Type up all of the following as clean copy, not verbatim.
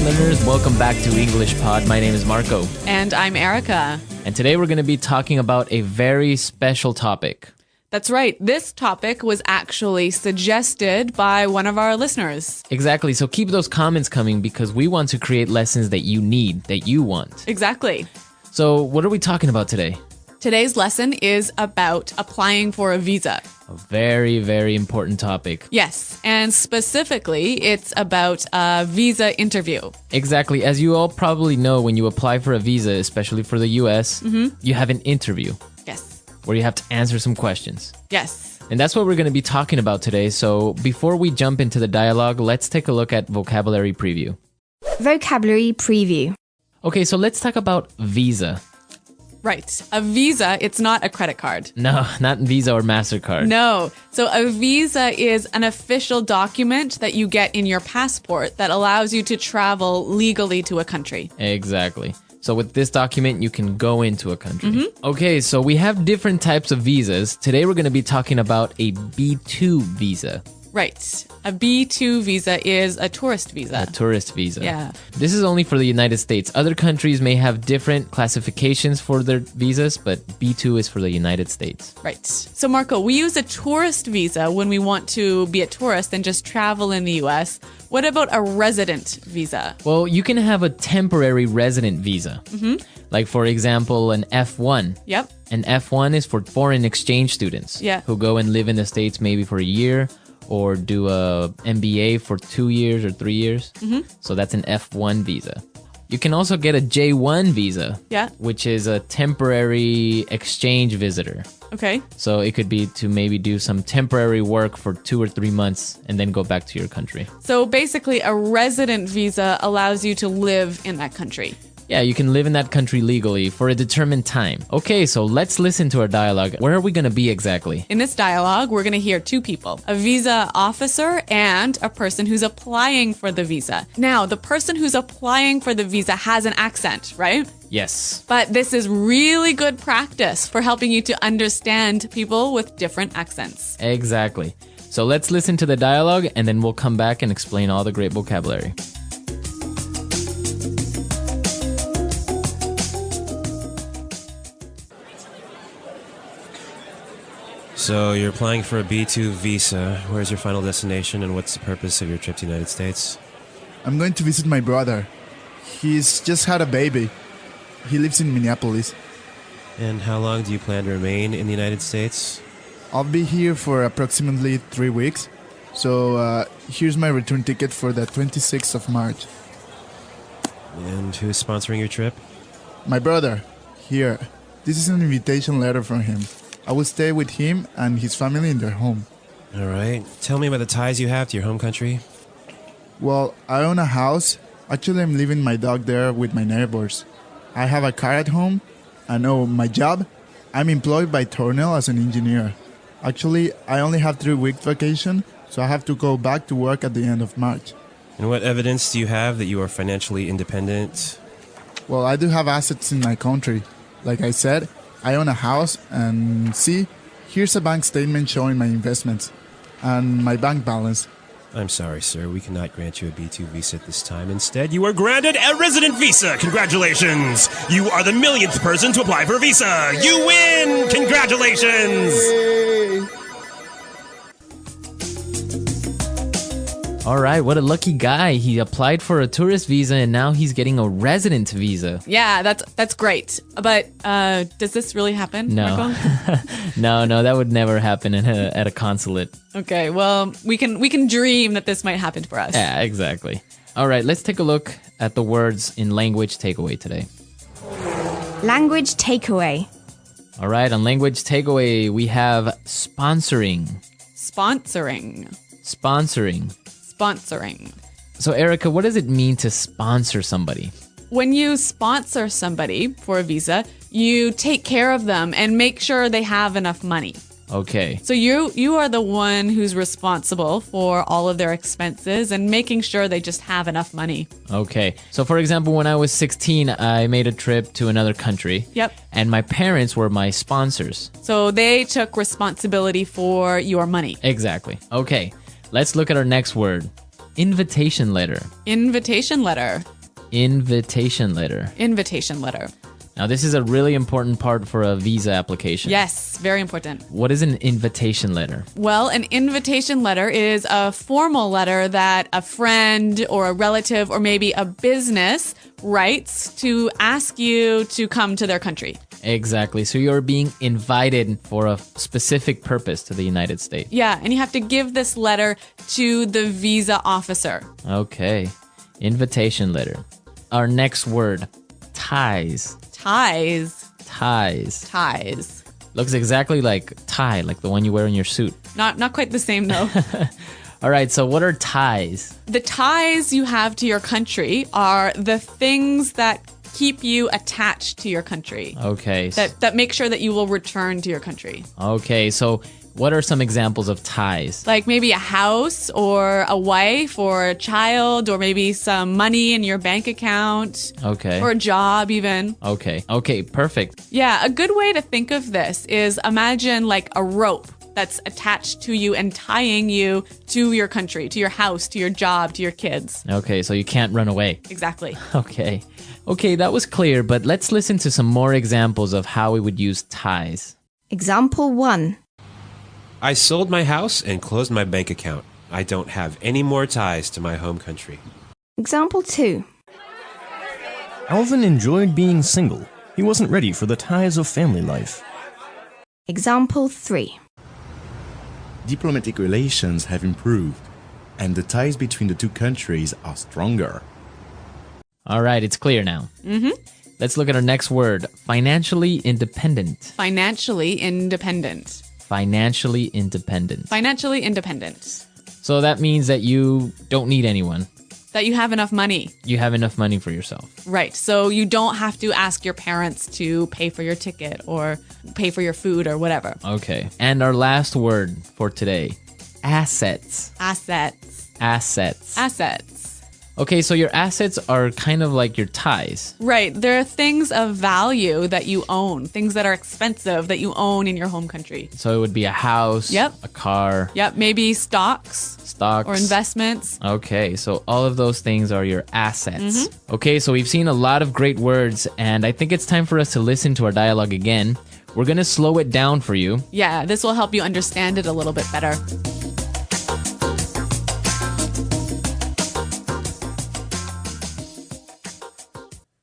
learners. Welcome back to English Pod. My name is Marco. And I'm Erica. And today we're going to be talking about a very special topic. That's right. This topic was actually suggested by one of our listeners. Exactly. So keep those comments coming because we want to create lessons that you need, that you want. Exactly. So what are we talking about today? Today's lesson is about applying for a visa. A very, very important topic. Yes, and specifically, it's about a visa interview. Exactly. As you all probably know, when you apply for a visa, especially for the US, you have an interview. Yes. Where you have to answer some questions. Yes. And that's what we're going to be talking about today. So before we jump into the dialogue, let's take a look at vocabulary preview. Vocabulary preview. Okay, so let's talk about visa. Right. A visa, it's not a credit card. No, not Visa or MasterCard. No. So a visa is an official document that you get in your passport that allows you to travel legally to a country. Exactly. So with this document, you can go into a country. Okay, so we have different types of visas. Today, we're going to be talking about a B2 visa. Right. A B2 visa is a tourist visa. A tourist visa. Yeah. This is only for the United States. Other countries may have different classifications for their visas, but B2 is for the United States. Right. So, Marco, we use a tourist visa when we want to be a tourist and just travel in the US. What about a resident visa? Well, you can have a temporary resident visa. Like, for example, an F1. Yep. An F1 is for foreign exchange students who go and live in the States maybe for a year or do a MBA for 2 years or 3 years. So that's an F1 visa. You can also get a J1 visa, which is a temporary exchange visitor. Okay. So it could be to maybe do some temporary work for 2 or 3 months and then go back to your country. So basically, a resident visa allows you to live in that country. Yeah, you can live in that country legally for a determined time. Okay, so let's listen to our dialogue. Where are we going to be exactly? In this dialogue, we're going to hear two people, a visa officer and a person who's applying for the visa. Now, the person who's applying for the visa has an accent, right? Yes. But this is really good practice for helping you to understand people with different accents. Exactly. So let's listen to the dialogue and then we'll come back and explain all the great vocabulary. So you're applying for a B2 visa. Where's your final destination and what's the purpose of your trip to the United States? I'm going to visit my brother. He's just had a baby. He lives in Minneapolis. And how long do you plan to remain in the United States? I'll be here for approximately 3 weeks. So here's my return ticket for the 26th of March. And who's sponsoring your trip? My brother, here. This is an invitation letter from him. I will stay with him and his family in their home. All right. Tell me about the ties you have to your home country. Well, I own a house. Actually, I'm leaving my dog there with my neighbors. I have a car at home. And my job? I'm employed by Tornell as an engineer. Actually, I only have 3 weeks vacation, so I have to go back to work at the end of March. And what evidence do you have that you are financially independent? Well, I do have assets in my country. Like I said, I own a house, and see, here's a bank statement showing my investments and my bank balance. I'm sorry, sir. We cannot grant you a B2 visa at this time. Instead, you are granted a resident visa. Congratulations! You are the millionth person to apply for a visa. You win! Congratulations! Yay! All right, what a lucky guy. He applied for a tourist visa and now he's getting a resident visa. Yeah, that's great. But does this really happen, No. Marco? No, that would never happen at a consulate. Okay, well, we can dream that this might happen for us. Yeah, exactly. All right, let's take a look at the words in language takeaway today. Language takeaway. All right, on language takeaway, we have sponsoring. Sponsoring. Sponsoring. Sponsoring. So, Erica, what does it mean to sponsor somebody? When you sponsor somebody for a visa, you take care of them and make sure they have enough money. Okay. So you are the one who's responsible for all of their expenses and making sure they just have enough money. Okay. So, for example, when I was 16, I made a trip to another country. Yep. And my parents were my sponsors. So they took responsibility for your money. Exactly. Okay. Let's look at our next word. Invitation letter. Invitation letter. Invitation letter. Invitation letter. Now, this is a really important part for a visa application. Yes, very important. What is an invitation letter? Well, an invitation letter is a formal letter that a friend or a relative or maybe a business writes to ask you to come to their country. Exactly. So you're being invited for a specific purpose to the United States. Yeah, and you have to give this letter to the visa officer. Okay. Invitation letter. Our next word, ties. Ties. Ties. Ties. Looks exactly like tie, like the one you wear in your suit. Not quite the same, though. All right, so what are ties? The ties you have to your country are the things that keep you attached to your country. Okay. That make sure that you will return to your country. Okay, so what are some examples of ties? Like maybe a house or a wife or a child or maybe some money in your bank account. Okay. Or a job even. Okay. Okay, perfect. Yeah, a good way to think of this is imagine like a rope that's attached to you and tying you to your country, to your house, to your job, to your kids. Okay, so you can't run away. Exactly. Okay. Okay, that was clear, but let's listen to some more examples of how we would use ties. Example 1. I sold my house and closed my bank account. I don't have any more ties to my home country. Example 2. Alvin enjoyed being single. He wasn't ready for the ties of family life. Example 3. Diplomatic relations have improved, and the ties between the two countries are stronger. All right, it's clear now. Let's look at our next word, financially independent. Financially independent. Financially independent. Financially independent. So that means that you don't need anyone. That you have enough money. You have enough money for yourself. Right. So you don't have to ask your parents to pay for your ticket or pay for your food or whatever. Okay. And our last word for today, assets. Assets. Assets. Assets. Okay, so your assets are kind of like your ties. Right. There are things of value that you own, things that are expensive that you own in your home country. So it would be a house, Yep. a car, Yep. Maybe stocks stocks, or investments. Okay, so all of those things are your assets. Okay, so we've seen a lot of great words, and I think it's time for us to listen to our dialogue again. We're going to slow it down for you. Yeah, this will help you understand it a little bit better.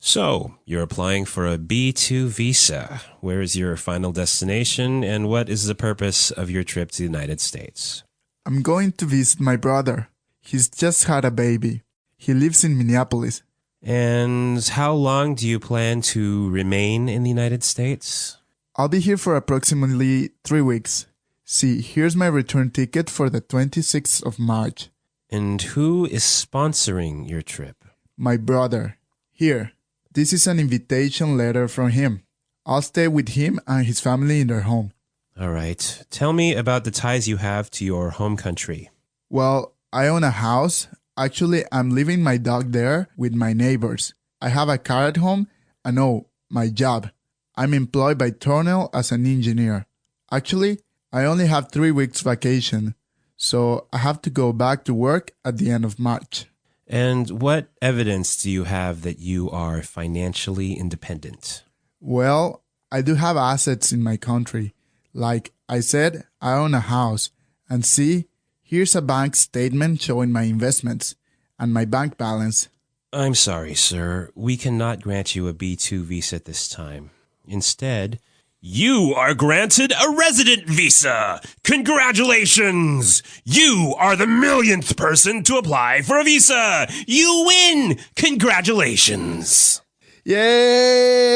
So, you're applying for a B2 visa. Where is your final destination, and what is the purpose of your trip to the United States? I'm going to visit my brother. He's just had a baby. He lives in Minneapolis. And how long do you plan to remain in the United States? I'll be here for approximately 3 weeks. See, here's my return ticket for the 26th of March. And who is sponsoring your trip? My brother. Here. This is an invitation letter from him. I'll stay with him and his family in their home. All right. Tell me about the ties you have to your home country. Well, I own a house. Actually, I'm leaving my dog there with my neighbors. I have a car at home and my job. I'm employed by Tornell as an engineer. Actually, I only have 3 weeks vacation, so I have to go back to work at the end of March. And what evidence do you have that you are financially independent? Well, I do have assets in my country. Like I said, I own a house. And see, here's a bank statement showing my investments and my bank balance. I'm sorry, sir. We cannot grant you a B2 visa at this time. Instead, you are granted a resident visa. Congratulations! You are the millionth person to apply for a visa. You win! Congratulations! Yay!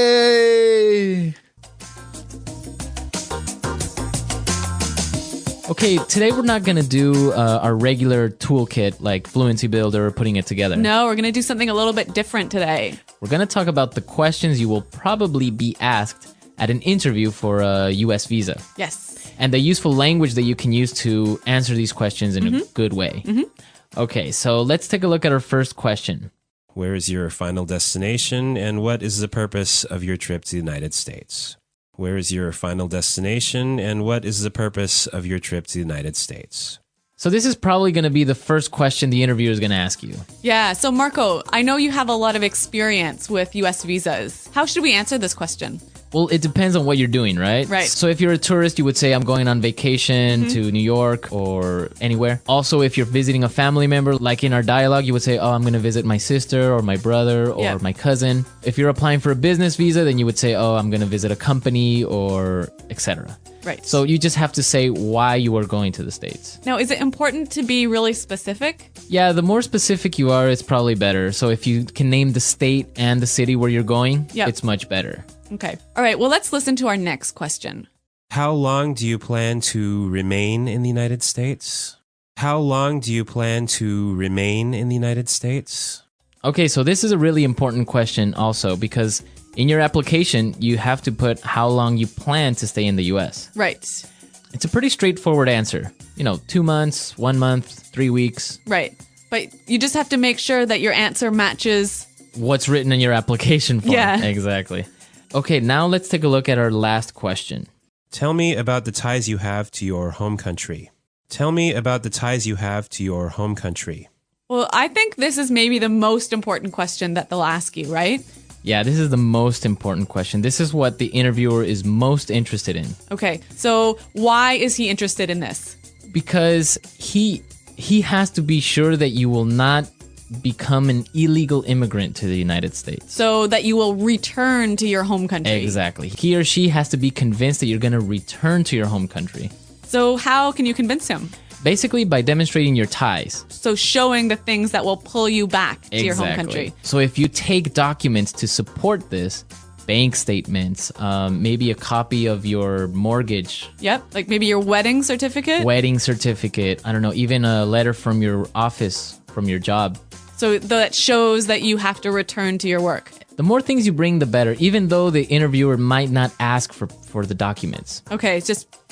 Okay, today we're not going to do our regular toolkit like Fluency Builder or putting it together. No, we're going to do something a little bit different today. We're going to talk about the questions you will probably be asked at an interview for a U.S. visa. Yes. And the useful language that you can use to answer these questions in a good way. Okay, so let's take a look at our first question. Where is your final destination, and what is the purpose of your trip to the United States? Where is your final destination, and what is the purpose of your trip to the United States? So this is probably going to be the first question the interviewer is going to ask you. Yeah. So Marco, I know you have a lot of experience with US visas. How should we answer this question? Well, it depends on what you're doing, right? Right. So if you're a tourist, you would say, I'm going on vacation to New York or anywhere. Also, if you're visiting a family member, like in our dialogue, you would say, oh, I'm going to visit my sister or my brother or my cousin. If you're applying for a business visa, then you would say, oh, I'm going to visit a company or etc. Right. So you just have to say why you are going to the States. Now, is it important to be really specific? Yeah, the more specific you are, it's probably better. So if you can name the state and the city where you're going, it's much better. Okay. All right. Well, let's listen to our next question. How long do you plan to remain in the United States? How long do you plan to remain in the United States? Okay, so this is a really important question also because in your application, you have to put how long you plan to stay in the US. Right. It's a pretty straightforward answer. 2 months, 1 month, 3 weeks. Right. But you just have to make sure that your answer matches what's written in your application form. Yeah. Exactly. Okay, now let's take a look at our last question. Tell me about the ties you have to your home country. Tell me about the ties you have to your home country. Well, I think this is maybe the most important question that they'll ask you, right? Yeah, this is the most important question. This is what the interviewer is most interested in. Okay, so why is he interested in this? Because he has to be sure that you will not become an illegal immigrant to the United States. So that you will return to your home country. Exactly. He or she has to be convinced that you're going to return to your home country. So how can you convince him? Basically by demonstrating your ties. So showing the things that will pull you back to your home country. So if you take documents to support this, bank statements, maybe a copy of your mortgage. Yep, like maybe your wedding certificate. I don't know, even a letter from your office, from your job. So that shows that you have to return to your work. The more things you bring, the better, even though the interviewer might not ask for the documents. Okay,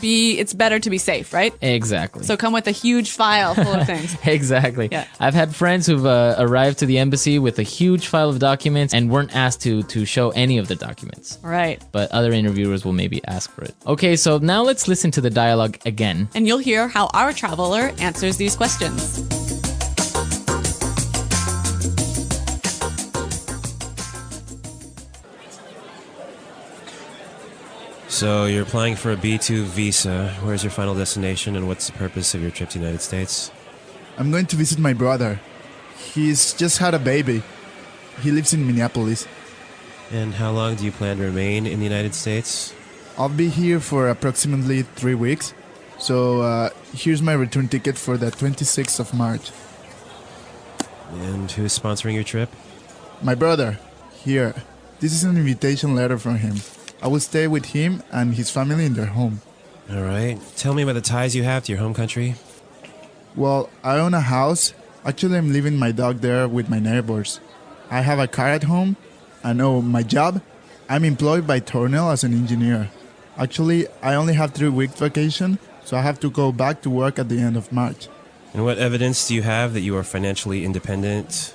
it's better to be safe, right? Exactly. So come with a huge file full of things. Exactly. Yeah. I've had friends who've arrived to the embassy with a huge file of documents and weren't asked to show any of the documents. Right. But other interviewers will maybe ask for it. Okay, so now let's listen to the dialogue again. And you'll hear how our traveler answers these questions. So you're applying for a B2 visa. Where's your final destination and what's the purpose of your trip to the United States? I'm going to visit my brother. He's just had a baby. He lives in Minneapolis. And how long do you plan to remain in the United States? I'll be here for approximately 3 weeks. So here's my return ticket for the 26th of March. And who's sponsoring your trip? My brother. Here. This is an invitation letter from him. I will stay with him and his family in their home. All right. Tell me about the ties you have to your home country. Well, I own a house. Actually, I'm leaving my dog there with my neighbors. I have a car at home. And my job, I'm employed by Tornell as an engineer. Actually, I only have 3 weeks vacation, so I have to go back to work at the end of March. And what evidence do you have that you are financially independent?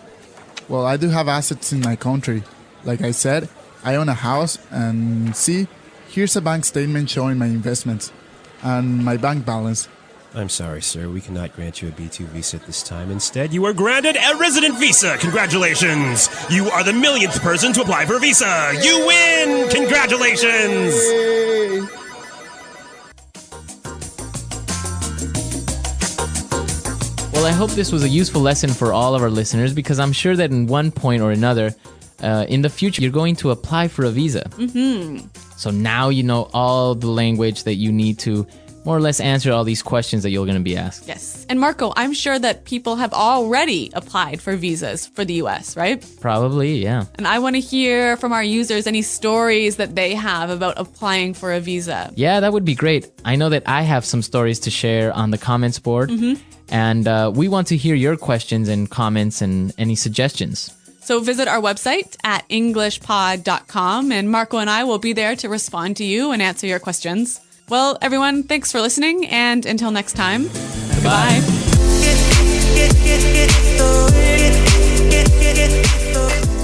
Well, I do have assets in my country. Like I said, I own a house, and see, here's a bank statement showing my investments and my bank balance. I'm sorry, sir. We cannot grant you a B2 visa at this time. Instead, you are granted a resident visa. Congratulations! You are the millionth person to apply for a visa. You win! Congratulations! Yay! Well, I hope this was a useful lesson for all of our listeners because I'm sure that in one point or another, in the future, you're going to apply for a visa. Mm-hmm. So now you know all the language that you need to more or less answer all these questions that you're going to be asked. Yes. And Marco, I'm sure that people have already applied for visas for the US, right? Probably, yeah. And I want to hear from our users any stories that they have about applying for a visa. Yeah, that would be great. I know that I have some stories to share on the comments board. Mm-hmm. And we want to hear your questions and comments and any suggestions. So visit our website at englishpod.com and Marco and I will be there to respond to you and answer your questions. Well, everyone, thanks for listening, and until next time, goodbye. Bye.